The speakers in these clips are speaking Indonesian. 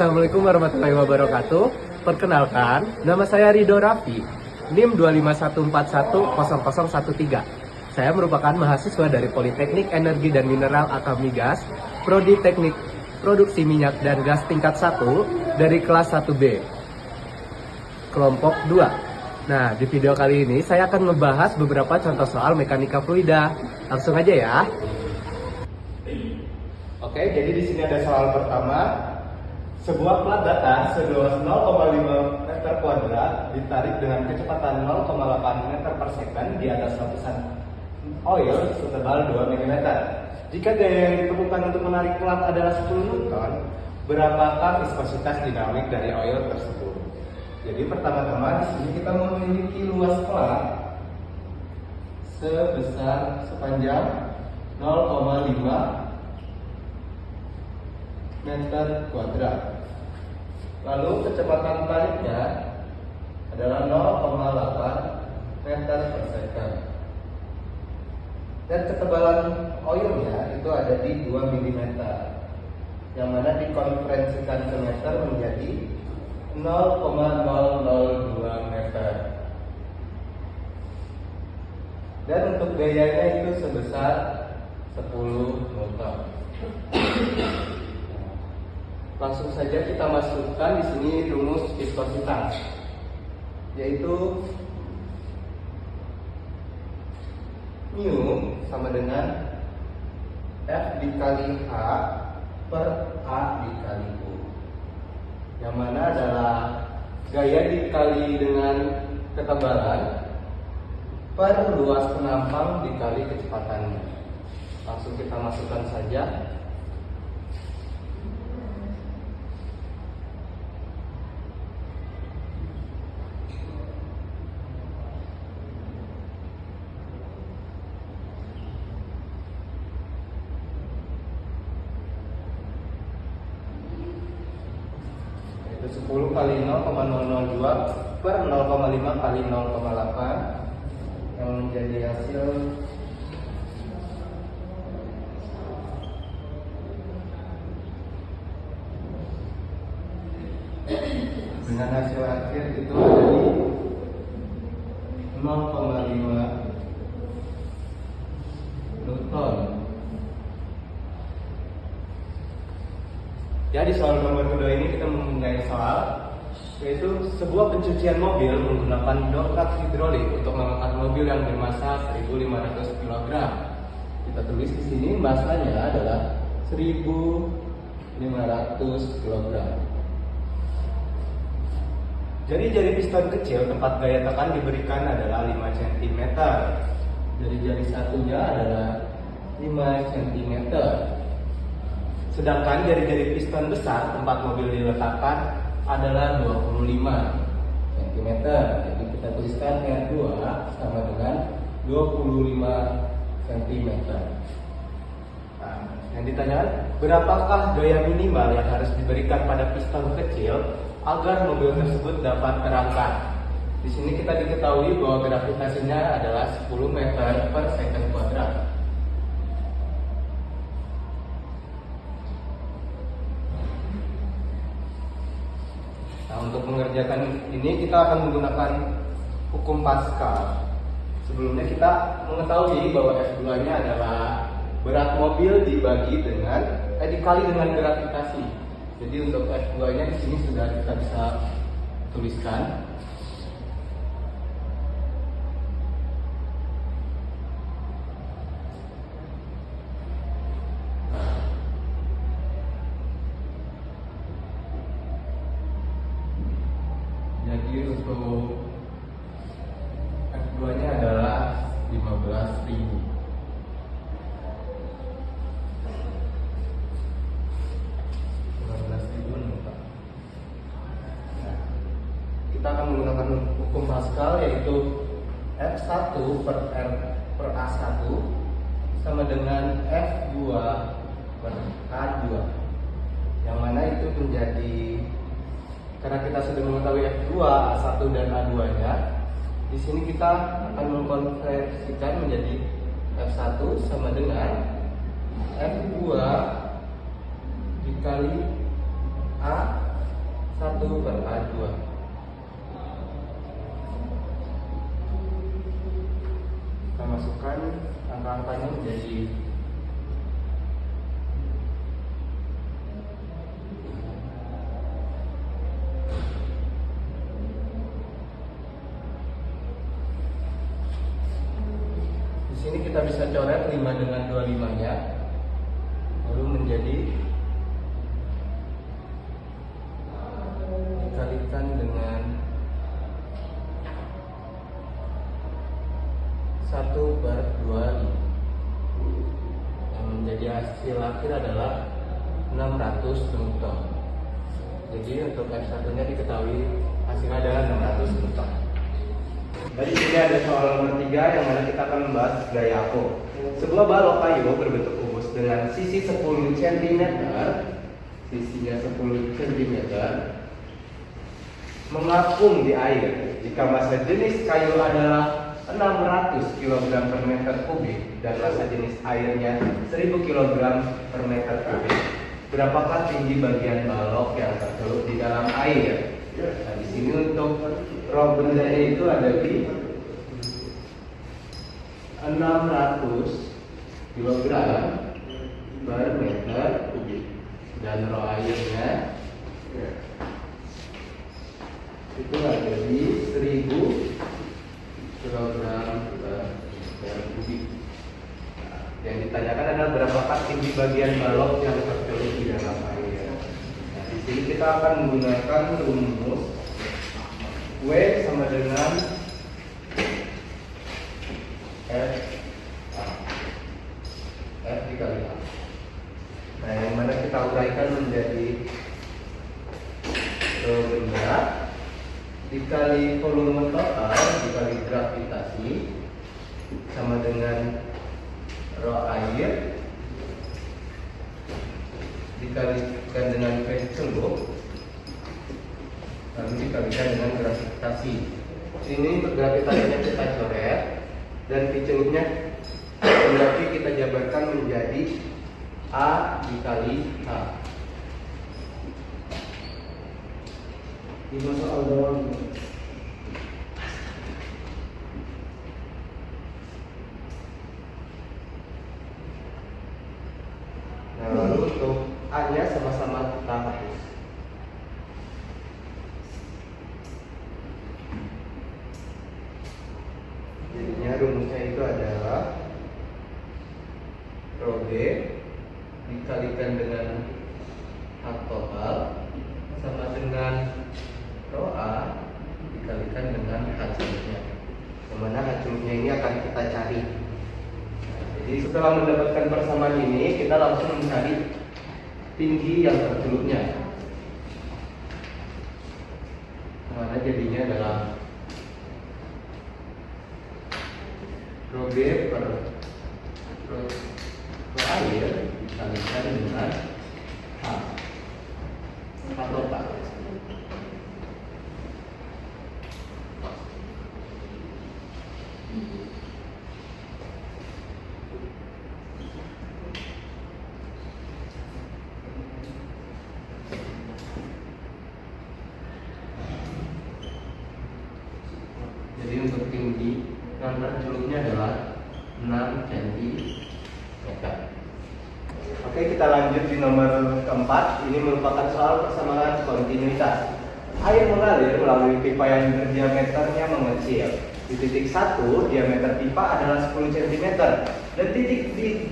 Assalamualaikum warahmatullahi wabarakatuh. Perkenalkan, nama saya Ridho Raffi, NIM 251410013. Saya merupakan mahasiswa dari Politeknik Energi dan Mineral Akam Migas, Prodi Teknik Produksi Minyak dan Gas tingkat 1 dari kelas 1B, kelompok 2. Nah, di video kali ini saya akan membahas beberapa contoh soal mekanika fluida. Langsung aja ya. Oke, jadi di sini ada soal pertama. Sebuah plat datar seluas 0,5 meter kuadrat ditarik dengan kecepatan 0,8 meter per second di atas lapisan oil setebal 2 mm. Jika daya yang ditemukan untuk menarik plat adalah 10 Newton, berapakah viskositas dinamik dari oil tersebut? Jadi pertama-tama di sini kita memiliki luas plat sepanjang 0,5 meter kuadrat. Lalu kecepatan tariknya adalah 0,8 meter per second. Dan ketebalan oilnya itu ada di 2 mm, yang mana dikonversikan ke meter menjadi 0,002 meter. Dan untuk gayanya itu sebesar 10 Newton. Langsung saja kita masukkan di sini rumus viskositas, yaitu mu sama dengan F dikali A per A dikali U, yang mana adalah gaya dikali dengan ketebalan per luas penampang dikali kecepatannya. Langsung kita masukkan saja. Itu 10 kali 0,002 per 0,5 kali 0,8 yang menjadi hasil dengan hasil akhir itu ada di 0,5 Newton. Ya, di soal nomor kedua ini kita mempunyai soal, yaitu sebuah pencucian mobil menggunakan dongkrak hidrolik untuk mengangkat mobil yang bermassa 1.500 kg. Kita tulis di sini massanya adalah 1.500 kg. Jadi jari piston kecil tempat gaya tekan diberikan adalah 5 cm. Jadi jari satunya adalah 5 cm. Sedangkan jari-jari piston besar tempat mobil diletakkan adalah 25 cm. Jadi kita tuliskan R2 sama dengan 25 cm. Nah, yang ditanyakan, berapakah gaya minimal yang harus diberikan pada piston kecil agar mobil tersebut dapat terangkat? Di sini kita diketahui bahwa gravitasinya adalah 10 meter per second kuadrat. Nah, untuk mengerjakan ini kita akan menggunakan hukum Pascal. Sebelumnya kita mengetahui bahwa F2-nya adalah berat mobil dikali dengan gravitasi. Jadi untuk F2-nya di sini sudah kita bisa tuliskan. Jadi untuk F2-nya adalah 15.000. Kita akan menggunakan hukum Pascal, yaitu F1 per R per A1 sama dengan F2 per A2, yang mana itu menjadi, karena kita sudah mengetahui F2, A1 dan A2-nya, di sini kita akan mengkonversikan menjadi F1 sama dengan F2 dikali A 1/A2. Kita masukkan angka-angkanya menjadi di sini kita bisa coret 5 dengan 25-nya, lalu menjadi dikalikan dengan 1/25, yang menjadi hasil akhir adalah 600 Newton. Jadi untuk F1 nya diketahui hasilnya adalah 600 Newton. Tadi sini ada soal nomor 3 yang mana kita akan membahas gaya aku. Sebuah balok kayu berbentuk kubus dengan sisi 10 cm, sisinya 10 cm, mengapung di air jika massa jenis kayu adalah 600 kg per meter kubik dan massa jenis airnya 1000 kg per meter kubik. Berapakah tinggi bagian balok yang tercelup di dalam air? Nah, di sini untuk rho bendanya itu ada di 600 kg per meter kubik dan rho airnya itu ada di 1000 kg per meter kubik. Yang ditanyakan adalah berapakah tinggi bagian balok yang tercelup di dalam air. Nah, di sini kita akan menggunakan rumus W sama dengan F dikali A. Nah, yang mana kita uraikan menjadi rho benda dikali volume total dikali gravitasi sama dengan rho air dikalikan dengan V celup lalu dikalikan dengan gravitasi. Ini untuk gravitasinya kita coret dan V celupnya berarti kita jabarkan menjadi A dikali A. Ini soal doang. Nah, lalu untuk A-nya sama-sama kita hapus. Jadinya rumusnya itu adalah rho B dikalikan dengan hak total sama dengan rho A dikalikan dengan hacumnya. Kemana hacumnya ini akan kita cari. Jadi setelah mendapatkan persamaan ini, kita langsung mencari tinggi yang tercelupnya. Mana jadinya adalah rho B per rho air dikalikan dengan A total. Jadi untuk tinggi yang tercelupnya adalah 6 cm. Oke, kita lanjut di nomor keempat. Ini merupakan soal persamaan kontinuitas. Air mengalir melalui pipa yang diameternya mengecil. Di titik 1 diameter pipa adalah 10 cm dan di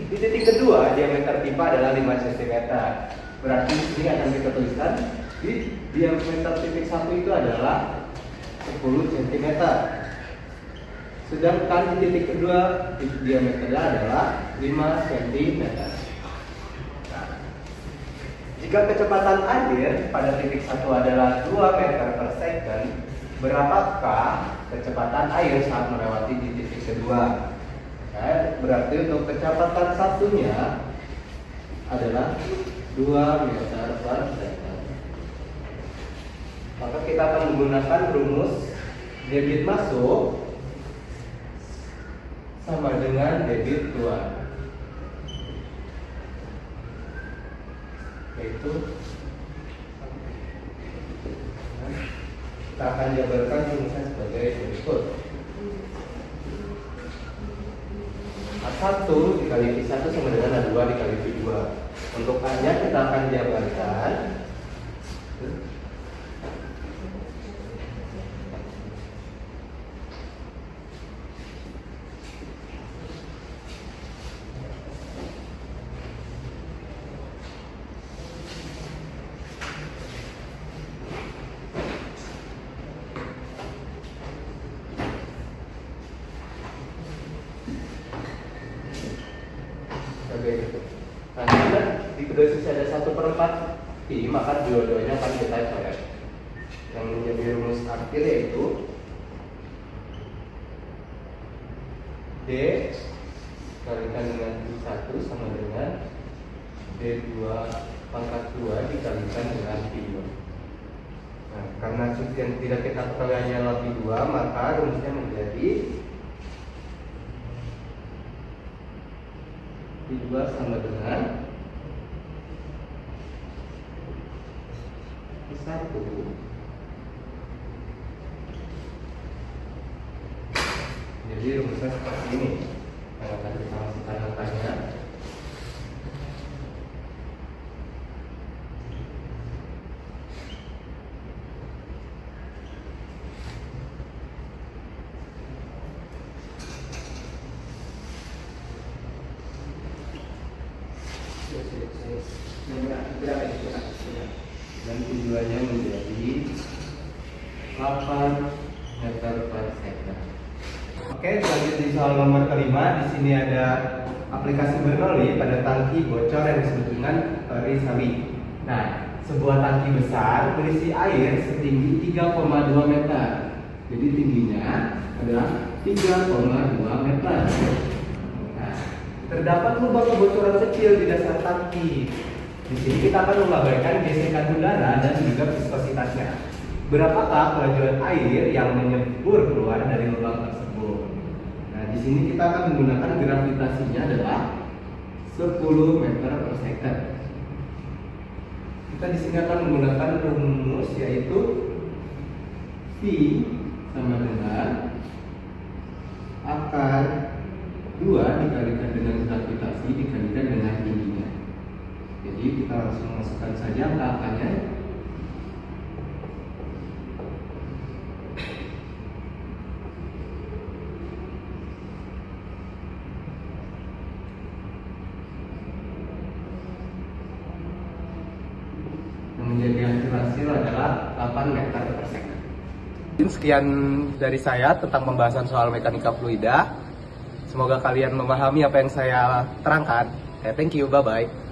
titik kedua diameter pipa adalah 5 cm. Berarti ini akan kita tuliskan di diameter titik 1 itu adalah 10 cm. Sedangkan di titik kedua diameternya adalah 5 cm. Jika kecepatan air pada titik 1 adalah 2 meter per second, berapakah kecepatan air saat melewati di titik kedua? Berarti untuk kecepatan satunya adalah 2 meter per second. Maka kita akan menggunakan rumus debit masuk sama dengan debit keluar, yaitu kita akan jabarkan rumusnya sebagai berikut. A1 dikali V1 sama dengan A2 dikali V2. Untuk A-nya kita akan jabarkan karena di kedua sisi ada 1/4 pi, maka dua-duanya akan kita coret. Yang menjadi rumus akhir yaitu D dikalikan dengan I1 sama dengan D2 pangkat 2 dikalikan dengan Pi2. Nah, karena yang tidak kita ketahui hanyalah Pi2, maka rumusnya menjadi Pi2 sama dengan Pi1 jadi rumusnya seperti ini. Yang akan kita masukkan angkanya. Dan tujuannya menjadi 8 meter per second. Oke, lanjut di soal nomor kelima. Di sini ada aplikasi Bernoulli pada tangki bocor yang disebut dengan perisawi. Nah, sebuah tangki besar berisi air setinggi 3,2 meter. Jadi tingginya adalah 3,2 meter. Nah, terdapat lubang kebocoran kecil di dasar tangki. Di sini kita akan mengabaikan gesekan udara dan juga viskositasnya. Berapakah kelajuan air yang menyembur keluar dari lubang tersebut? Nah, di sini kita akan menggunakan gravitasinya adalah 10 meter per second. Kita di sini akan menggunakan rumus yaitu V sama dengan akar 2 dikalikan dengan gravitasi dikalikan dengan tingginya. Jadi kita langsung masukkan saja angka-angkanya. Yang menjadi hasil adalah 8 meter per second. Sekian dari saya tentang pembahasan soal mekanika fluida. Semoga kalian memahami apa yang saya terangkan. Thank you, bye-bye.